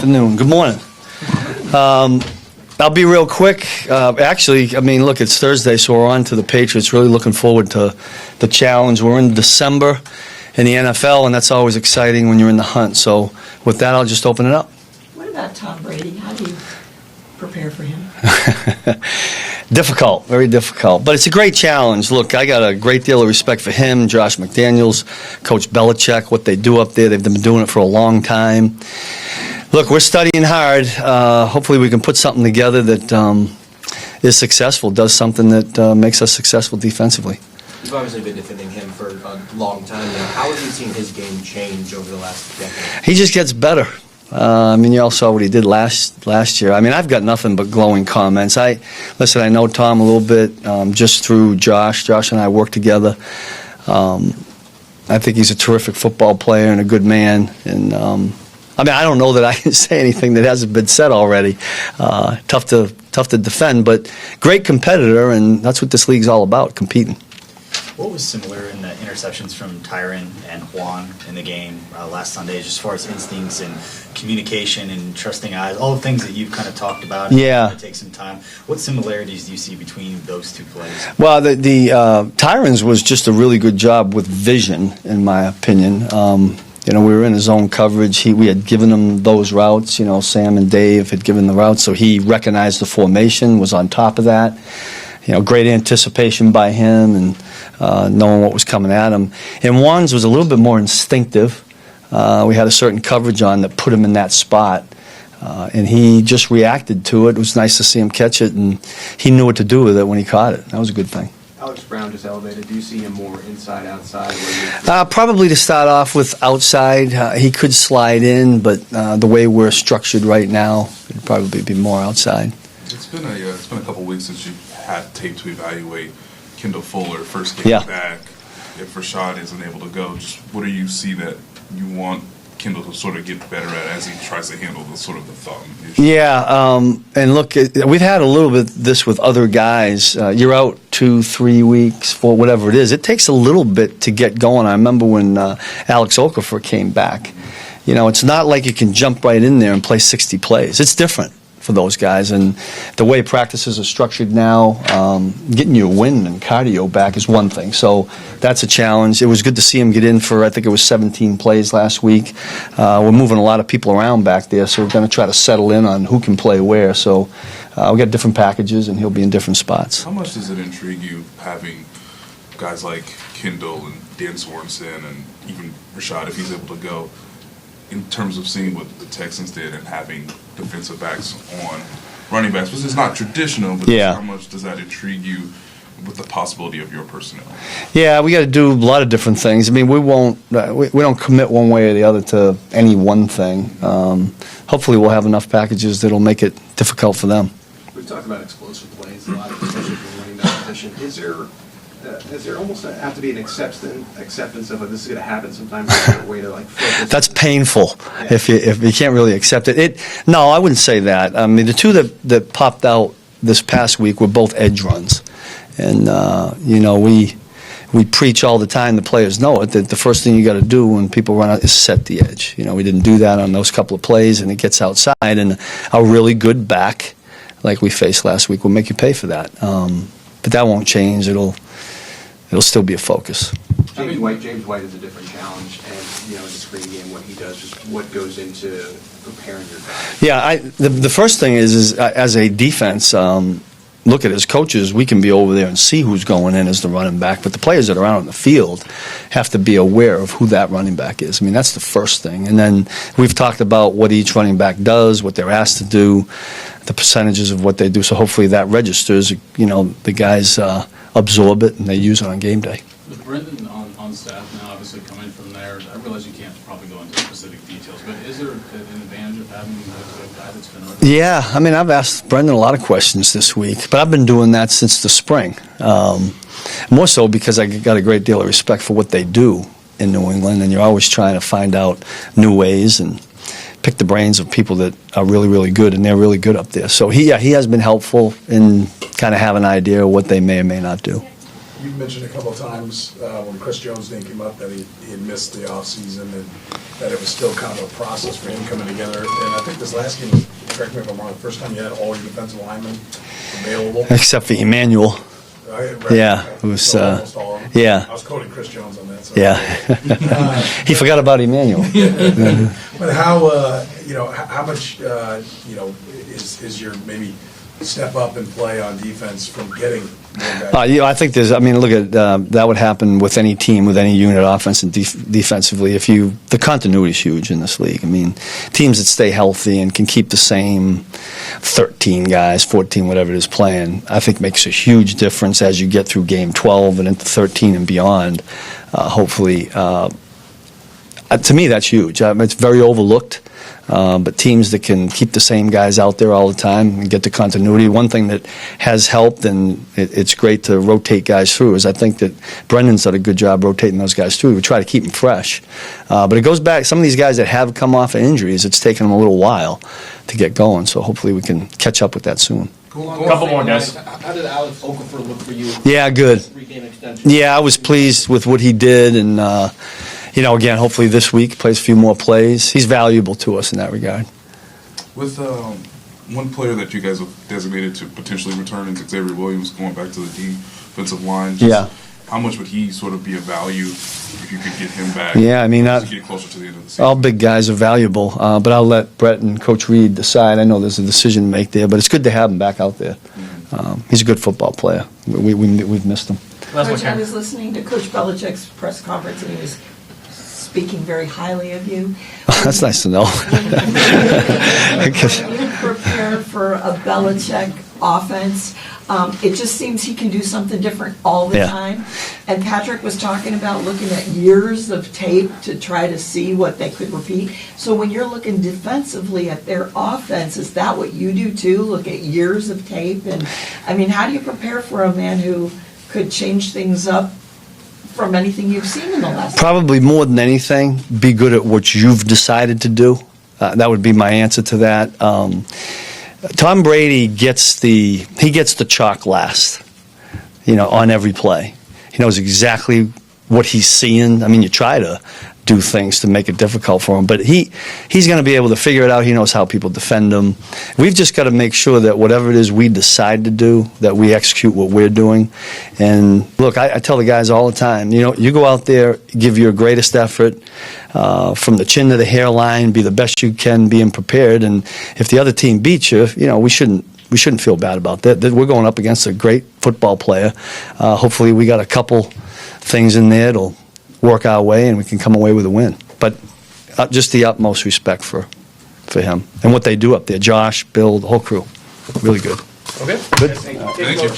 Afternoon. Good morning. I'll be real quick. Actually, I mean, look, it's Thursday, so we're on to the Patriots. Really looking forward to the challenge. We're in December in the NFL, and that's always exciting when you're in the hunt. So with that, I'll just open it up. What about Tom Brady? How do you prepare for him? Difficult, very difficult. But it's a great challenge. Look, I got a great deal of respect for him, Josh McDaniels, Coach Belichick, what they do up there. They've been doing it for a long time. Look, we're studying hard. Hopefully we can put something together that is successful, does something that makes us successful defensively. You've obviously been defending him for a long time now. How have you seen his game change over the last decade? He just gets better. I mean, you all saw what he did last year. I mean, I've got nothing but glowing comments. I know Tom a little bit just through Josh. Josh and I work together. I think he's a terrific football player and a good man. And I mean, I don't know that I can say anything that hasn't been said already. Tough to defend, but great competitor, and that's what this league's all about, competing. What was similar in the interceptions from Tyron and Juan in the game last Sunday, just as far as instincts and communication and trusting eyes, all the things that you've kind of talked about? Yeah. It takes some time. What similarities do you see between those two plays? Well, the Tyron's was just a really good job with vision, in my opinion. We were in his zone coverage. We had given him those routes. Sam and Dave had given the routes, so he recognized the formation, was on top of that. Great anticipation by him and knowing what was coming at him. And Juan's was a little bit more instinctive. We had a certain coverage on that put him in that spot, and he just reacted to it. It was nice to see him catch it, and he knew what to do with it when he caught it. That was a good thing. Alex Brown just elevated. Do you see him more inside, outside? Probably to start off with outside. He could slide in, but the way we're structured right now, it'd probably be more outside. It's been a couple weeks since you had tape to evaluate Kendall Fuller first game back. If Rashad isn't able to go, just what do you see that you want Kendall to sort of get better at as he tries to handle the sort of the thumb issue? Yeah, and look, we've had a little bit this with other guys. You're out 2-3 weeks, 4, whatever it is. It takes a little bit to get going. I remember when Alex Okafor came back. It's not like you can jump right in there and play 60 plays. It's different for those guys, and the way practices are structured now, getting your wind and cardio back is one thing, so that's a challenge. It was good to see him get in for, I think it was 17 plays last week. We're moving a lot of people around back there, so we're going to try to settle in on who can play where, so we got different packages and he'll be in different spots. How much does it intrigue you having guys like Kendall and Dan Sorensen and even Rashad, if he's able to go, in terms of seeing what the Texans did and having defensive backs on running backs, which is not traditional, but how much does that intrigue you with the possibility of your personnel? Yeah, we got to do a lot of different things. I mean, we don't commit one way or the other to any one thing. Hopefully we'll have enough packages that'll make it difficult for them. We've talked about explosive plays a lot, especially from the running back position. Is there almost have to be an acceptance of this is going to happen sometime? A way to focus? That's painful if you can't really accept it. No, I wouldn't say that. I mean, the two that popped out this past week were both edge runs, and we preach all the time. The players know it. That the first thing you got to do when people run out is set the edge. We didn't do that on those couple of plays, and it gets outside, and a really good back like we faced last week will make you pay for that. But that won't change. It'll still be a focus. James White is a different challenge, and in the screen game, what he does, just what goes into preparing your guys. Yeah, the first thing is as a defense, look at as coaches, we can be over there and see who's going in as the running back, but the players that are out on the field have to be aware of who that running back is. I mean, that's the first thing. And then we've talked about what each running back does, what they're asked to do, the percentages of what they do, so hopefully that registers. The guys absorb it and they use it on game day. With Brendan on staff now, obviously coming from there, I realize you can't probably go into specific details, but is there an advantage of having a guy that's been around? Yeah, I mean, I've asked Brendan a lot of questions this week, but I've been doing that since the spring. More so because I got a great deal of respect for what they do in New England, and you're always trying to find out new ways and pick the brains of people that are really, really good, and they're really good up there. So he has been helpful in kind of having an idea of what they may or may not do. you mentioned a couple of times when Chris Jones' name came up that he had missed the offseason and that it was still kind of a process for him coming together. And I think this last game was, correct me if I'm wrong, the first time you had all your defensive linemen available. Except for Emmanuel. Right? Yeah, it was, So almost all of them. yeah. I was quoting Chris Jones on that. So. Yeah. He forgot about Emmanuel. But how, you know, how much, you know, is your maybe step up and play on defense from getting more guys? You know, I think there's. I mean, look at that would happen with any team, with any unit, offense and defensively. The continuity is huge in this league. I mean, teams that stay healthy and can keep the same 13 guys, 14, whatever it is, playing, I think makes a huge difference as you get through game 12 and into 13 and beyond. Hopefully, to me, that's huge. It's very overlooked. But teams that can keep the same guys out there all the time and get the continuity. One thing that has helped, and it's great to rotate guys through, is I think that Brendan's done a good job rotating those guys through. We try to keep them fresh. But it goes back, some of these guys that have come off of injuries, it's taken them a little while to get going. So hopefully we can catch up with that soon. Couple more, guys. How did Alex Okafor look for you? Yeah, good. 3-game extension. Yeah, I was pleased with what he did, and you know, again, hopefully this week plays a few more plays. He's valuable to us in that regard. With one player that you guys have designated to potentially return is Xavier Williams, going back to the defensive line. Yeah. How much would he sort of be of value if you could get him back? Yeah, I mean, to get closer to the end of the season. all big guys are valuable, but I'll let Brett and Coach Reed decide. I know there's a decision to make there, but it's good to have him back out there. He's a good football player. We've missed him. Coach, I was listening to Coach Belichick's press conference, and he was speaking very highly of you. That's nice to know. When you prepare for a Belichick offense, it just seems he can do something different all the Yeah. time. And Patrick was talking about looking at years of tape to try to see what they could repeat. So when you're looking defensively at their offense, is that what you do too? Look at years of tape? And I mean, how do you prepare for a man who could change things up from anything you've seen in the last? Probably more than anything, be good at what you've decided to do. That would be my answer to that. Tom Brady gets the chalk last, you know, on every play. He knows exactly what he's seeing. I mean, you try to do things to make it difficult for him, but he's going to be able to figure it out. He knows how people defend him. We've just got to make sure that whatever it is we decide to do, that we execute what we're doing. And look, I tell the guys all the time, you know, you go out there, give your greatest effort from the chin to the hairline, be the best you can, being prepared. And if the other team beats you, you know, we shouldn't feel bad about that. We're going up against a great football player. Hopefully we got a couple things in there that'll work our way and we can come away with a win. But just the utmost respect for him and what they do up there. Josh, Bill, the whole crew. Really good. Okay. Good. Thank you.